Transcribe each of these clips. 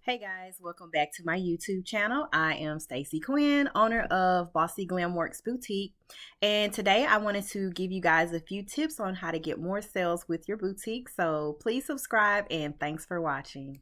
Hey guys, welcome back to my YouTube channel. I am Stacy Quinn, owner of Bossy Glamworks Boutique, and today I wanted to give you guys a few tips on how to get more sales with your boutique. So please subscribe and thanks for watching.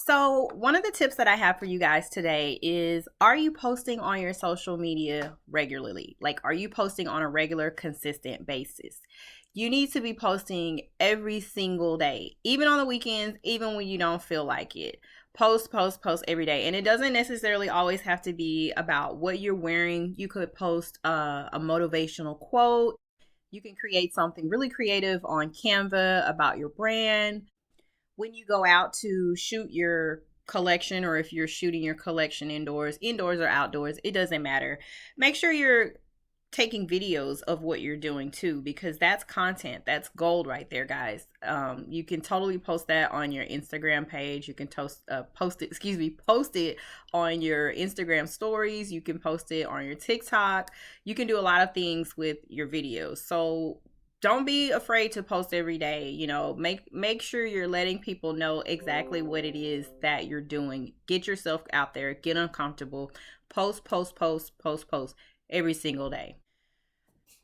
So one of the tips that I have for you guys today is, are you posting on your social media regularly? Like, are you posting on a regular, consistent basis? You need to be posting every single day, even on the weekends, even when you don't feel like it. Post, post, post every day. And it doesn't necessarily always have to be about what you're wearing. You could post a motivational quote. You can create something really creative on Canva about your brand. When you go out to shoot your collection, or if you're shooting your collection indoors or outdoors, it doesn't matter. Make sure you're taking videos of what you're doing too, because that's content. That's gold right there, guys. You can totally post that on your Instagram page. You can post it on your Instagram stories. You can post it on your TikTok. You can do a lot of things with your videos. So don't be afraid to post every day. Make sure you're letting people know exactly what it is that you're doing. Get yourself out there, get uncomfortable. Post, post, post, post, post every single day.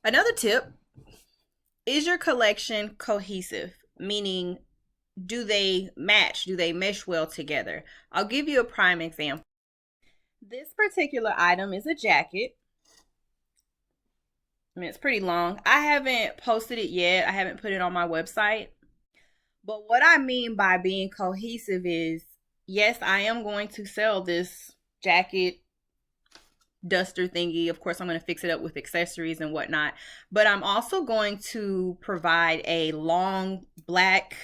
Another tip: is your collection cohesive? Meaning, do they match? Do they mesh well together? I'll give you a prime example. This particular item is a jacket. I mean, it's pretty long. I haven't posted it yet. I haven't put it on my website. But what I mean by being cohesive is, yes, I am going to sell this jacket duster thingy. Of course, I'm going to fix it up with accessories and whatnot. But I'm also going to provide a long black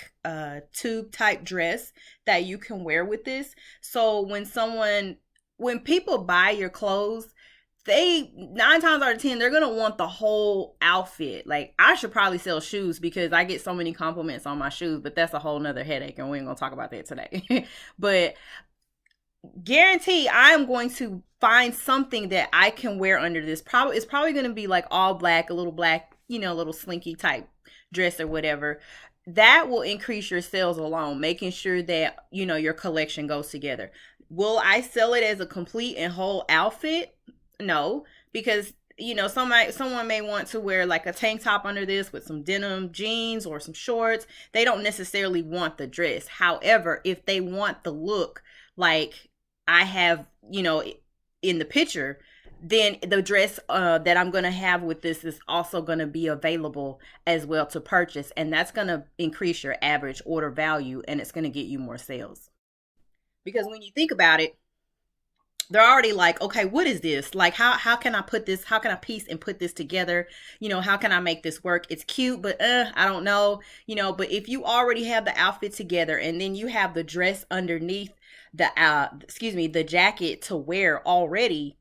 tube type dress that you can wear with this. So when people buy your clothes, they 9 times out of 10 they're gonna want the whole outfit. Like, I should probably sell shoes because I get so many compliments on my shoes, but that's a whole nother headache and we ain't gonna talk about that today. But guarantee I'm going to find something that I can wear under this. It's probably gonna be like all black, a little black, little slinky type dress or whatever. That will increase your sales alone, making sure that your collection goes together. Will I sell it as a complete and whole outfit? No, because someone may want to wear like a tank top under this with some denim jeans or some shorts. They don't necessarily want the dress. However, if they want the look like I have, in the picture, then the dress that I'm going to have with this is also going to be available as well to purchase. And that's going to increase your average order value, and it's going to get you more sales. Because when you think about it, they're already like, okay, what is this? Like, how can I put this? How can I piece and put this together? How can I make this work? It's cute, but I don't know. But if you already have the outfit together and then you have the dress underneath the jacket to wear already,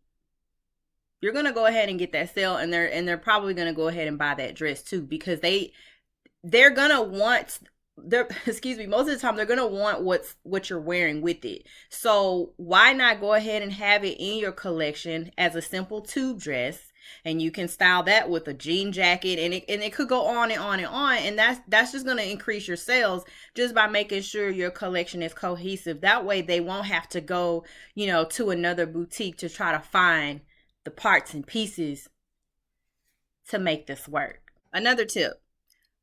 you're gonna go ahead and get that sale, and they're probably gonna go ahead and buy that dress too, because they're gonna want most of the time they're gonna want what you're wearing with it. So why not go ahead and have it in your collection as a simple tube dress, and you can style that with a jean jacket, and it could go on and on and on, and that's just gonna increase your sales just by making sure your collection is cohesive. That way they won't have to go to another boutique to try to find the parts and pieces to make this work. Another tip: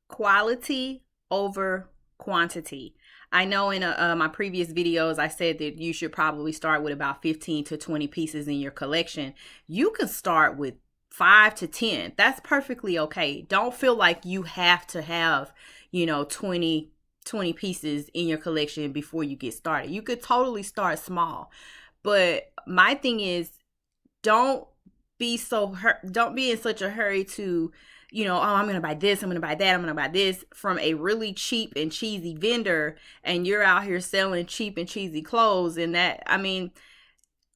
quality over quantity. I know in my previous videos I said that you should probably start with about 15 to 20 pieces in your collection. You can start with 5 to 10. That's perfectly okay. Don't feel like you have to have 20 pieces in your collection before you get started. You could totally start small. But my thing is, don't be in such a hurry to oh, I'm going to buy this, I'm going to buy that, I'm going to buy this from a really cheap and cheesy vendor, and you're out here selling cheap and cheesy clothes. And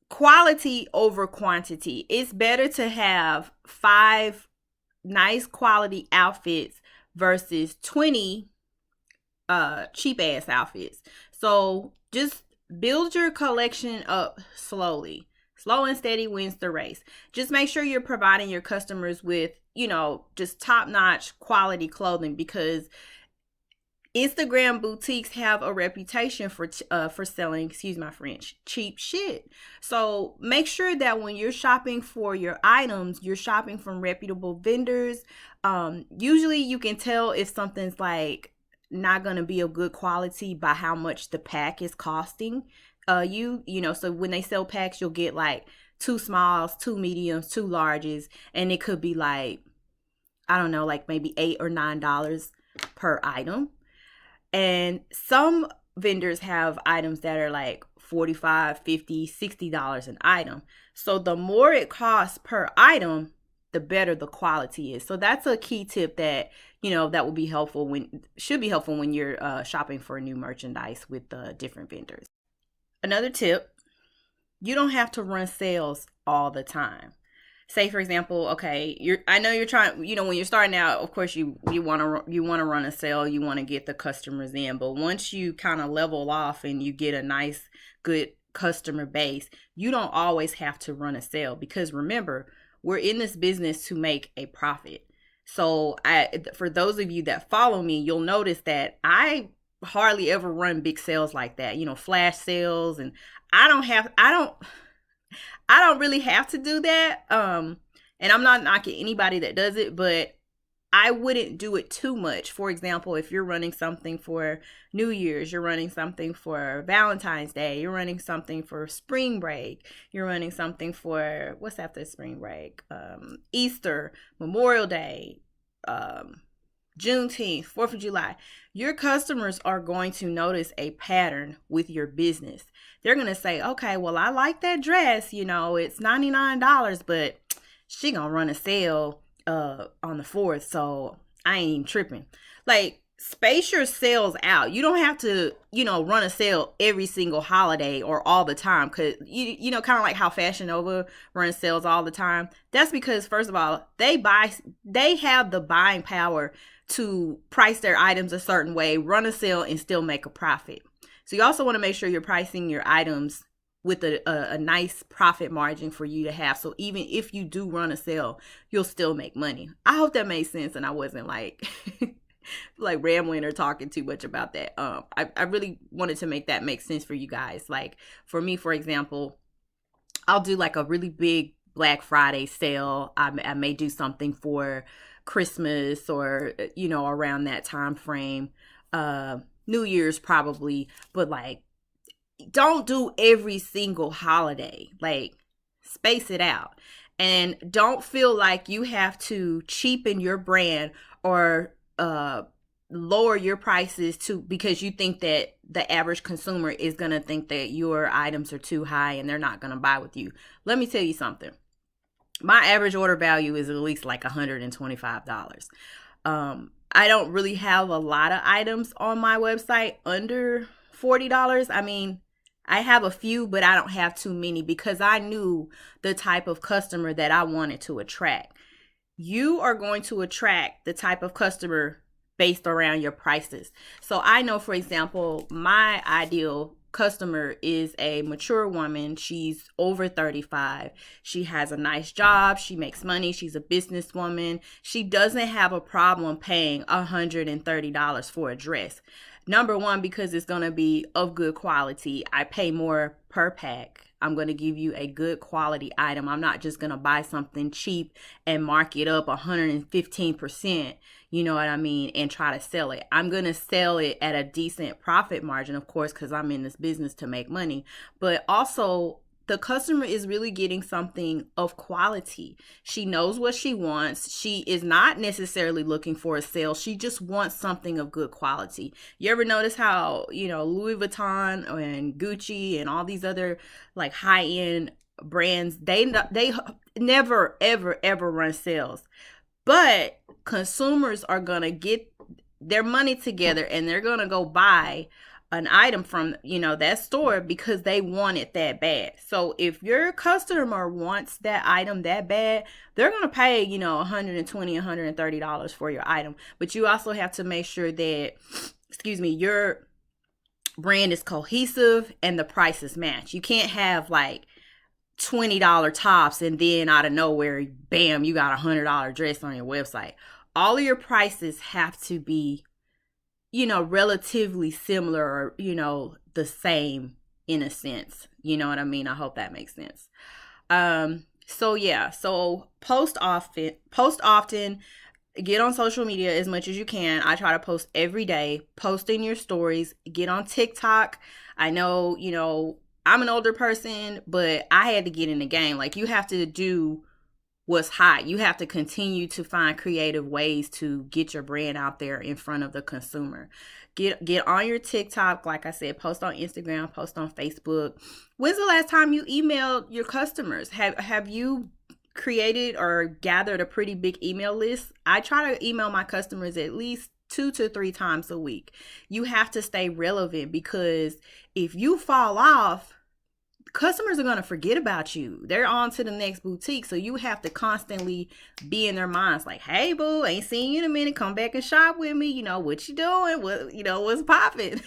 quality over quantity. It's better to have 5 nice quality outfits versus 20 cheap ass outfits. So just build your collection up slowly. Slow and steady wins the race. Just make sure you're providing your customers with, just top-notch quality clothing, because Instagram boutiques have a reputation for selling, excuse my French, cheap shit. So make sure that when you're shopping for your items, you're shopping from reputable vendors. Usually you can tell if something's like not going to be of good quality by how much the pack is costing. So when they sell packs, you'll get like 2 smalls, 2 mediums, 2 larges, and it could be like, I don't know, like maybe $8 or $9 per item. And some vendors have items that are like $45, $50, $60 an item. So the more it costs per item, the better the quality is. So that's a key tip that, that will be helpful should be helpful when you're shopping for new merchandise with different vendors. Another tip, you don't have to run sales all the time. Say, for example, okay, I know you're trying, when you're starting out, of course you want to run a sale, you want to get the customers in, but once you kind of level off and you get a nice, good customer base, you don't always have to run a sale, because remember, we're in this business to make a profit. So for those of you that follow me, you'll notice that I hardly ever run big sales like that, flash sales, and I don't really have to do that. And I'm not knocking anybody that does it, but I wouldn't do it too much. For example, if you're running something for New Year's, you're running something for Valentine's Day, you're running something for spring break, you're running something for, what's after spring break? Easter, Memorial Day, Juneteenth, 4th of July. Your customers are going to notice a pattern with your business. They're going to say, okay, well, I like that dress, it's $99, but she going to run a sale on the 4th, so I ain't tripping. Like, space your sales out. You don't have to, run a sale every single holiday or all the time, because, kind of like how Fashion Nova runs sales all the time. That's because, first of all, they have the buying power to price their items a certain way, run a sale, and still make a profit. So you also want to make sure you're pricing your items with a nice profit margin for you to have. So even if you do run a sale, you'll still make money. I hope that made sense and I wasn't like like rambling or talking too much about that. I really wanted to make that make sense for you guys. Like for me, for example, I'll do like a really big Black Friday sale. I may do something for Christmas or, around that time frame. New Year's probably, but like, don't do every single holiday. Like, space it out. And don't feel like you have to cheapen your brand or lower your prices because you think that the average consumer is going to think that your items are too high and they're not going to buy with you. Let me tell you something. My average order value is at least like $125. I don't really have a lot of items on my website under $40. I mean, I have a few, but I don't have too many because I knew the type of customer that I wanted to attract. You are going to attract the type of customer based around your prices. So I know, for example, my ideal customer is a mature woman. She's over 35. She has a nice job. She makes money. She's a businesswoman. She doesn't have a problem paying $130 for a dress. Number one, because it's going to be of good quality. I pay more per pack. I'm going to give you a good quality item. I'm not just going to buy something cheap and mark it up 115%, you know what I mean, and try to sell it. I'm going to sell it at a decent profit margin, of course, because I'm in this business to make money. But also, the customer is really getting something of quality. She knows what she wants. She is not necessarily looking for a sale. She just wants something of good quality. You ever notice how, Louis Vuitton and Gucci and all these other like high-end brands, they never, ever, ever run sales. But consumers are going to get their money together and they're going to go buy an item from, that store because they want it that bad. So if your customer wants that item that bad, they're going to pay, $120, $130 for your item. But you also have to make sure that, your brand is cohesive and the prices match. You can't have like $20 tops, and then out of nowhere, bam, you got $100 dress on your website. All of your prices have to be, relatively similar, or, the same in a sense. You know what I mean? I hope that makes sense. So yeah, so post often, get on social media as much as you can. I try to post every day, post in your stories, get on TikTok. I know, I'm an older person, but I had to get in the game. Like, you have to do what's hot. You have to continue to find creative ways to get your brand out there in front of the consumer. Get on your TikTok, like I said, post on Instagram, post on Facebook. When's the last time you emailed your customers? Have you created or gathered a pretty big email list? I try to email my customers at least 2 to 3 times a week. You have to stay relevant, because if you fall off, customers are going to forget about you. They're on to the next boutique. So you have to constantly be in their minds, like, hey, boo, ain't seen you in a minute. Come back and shop with me. What you doing? What's popping?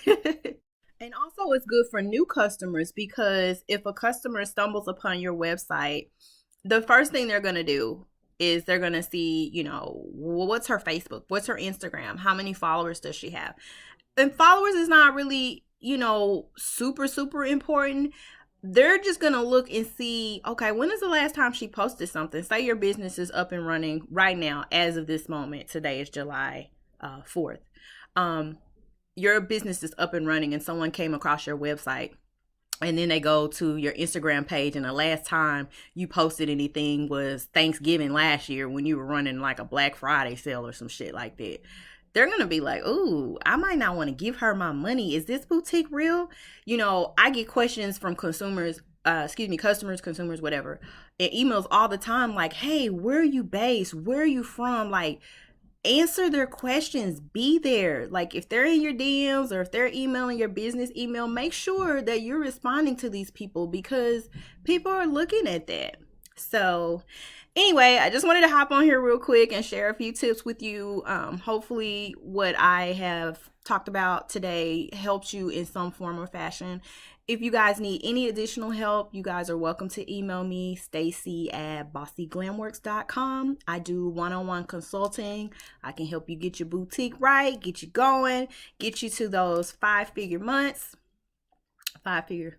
And also, it's good for new customers, because if a customer stumbles upon your website, the first thing they're going to do is they're going to see, what's her Facebook? What's her Instagram? How many followers does she have? And followers is not really, super, super important. They're just going to look and see, okay, when is the last time she posted something? Say your business is up and running right now, as of this moment. Today is July 4th. Your business is up and running, and someone came across your website, and then they go to your Instagram page, and the last time you posted anything was Thanksgiving last year, when you were running like a Black Friday sale or some shit like that. They're going to be like, ooh, I might not want to give her my money. Is this boutique real? I get questions from customers, consumers, whatever, and emails all the time, like, hey, where are you based? Where are you from? Like, answer their questions. Be there. Like, if they're in your DMs, or if they're emailing your business email, make sure that you're responding to these people, because people are looking at that. So anyway, I just wanted to hop on here real quick and share a few tips with you. Hopefully what I have talked about today helps you in some form or fashion. If you guys need any additional help, you guys are welcome to email me, Stacy@bossyglamworks.com. I do one-on-one consulting. I can help you get your boutique right, get you going, get you to those five-figure months. Five-figure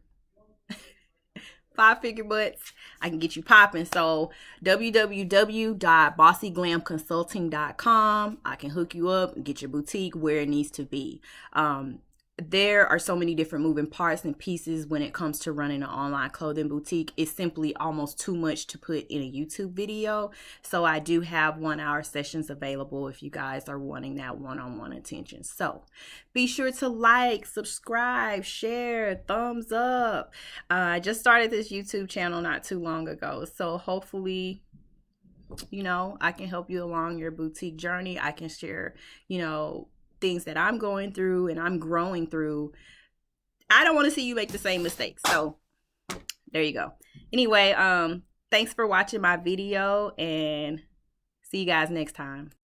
butts. I can get you popping. So www.bossyglamconsulting.com. I can hook you up and get your boutique where it needs to be. There are so many different moving parts and pieces when it comes to running an online clothing boutique. It's simply almost too much to put in a YouTube video. So I do have 1-hour sessions available if you guys are wanting that one-on-one attention. So be sure to like, subscribe, share, thumbs up. I just started this YouTube channel not too long ago. So hopefully, I can help you along your boutique journey. I can share, things that I'm going through and I'm growing through. I don't want to see you make the same mistakes. So there you go. Anyway, thanks for watching my video, and see you guys next time.